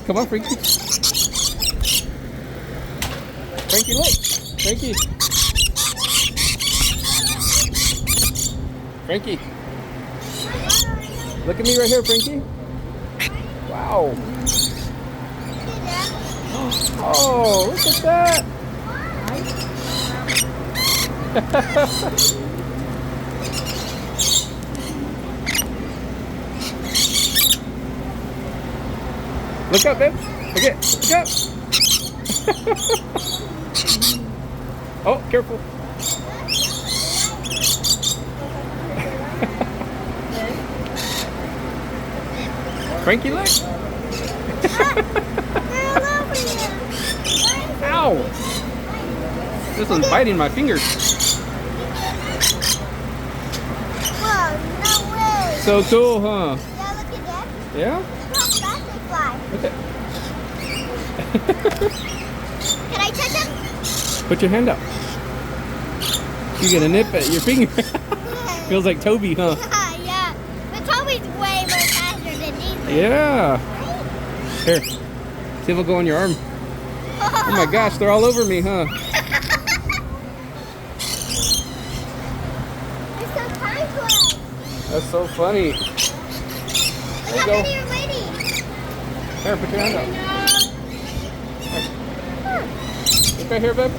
Come on, Frankie. Frankie, look. Frankie. Frankie. Look at me right here, Frankie. Wow. Oh, look at that. Look up, babe. Look up. Oh, careful. Frankie, look. Ow. This one's biting my fingers. Whoa, no way. So cool, huh? Yeah, look at that. Yeah? Look how fast they fly. Okay. Can I touch them? Put your hand up. You're gonna nip at your finger. Feels like Toby, huh? Yeah. But Toby's way more faster than these. Yeah. Here. See if it'll go on your arm. Oh my gosh, they're all over me, huh? It's so kind to us. That's so funny. Look There you how go. many are waiting. Here, put your hand up. Look right here, babe.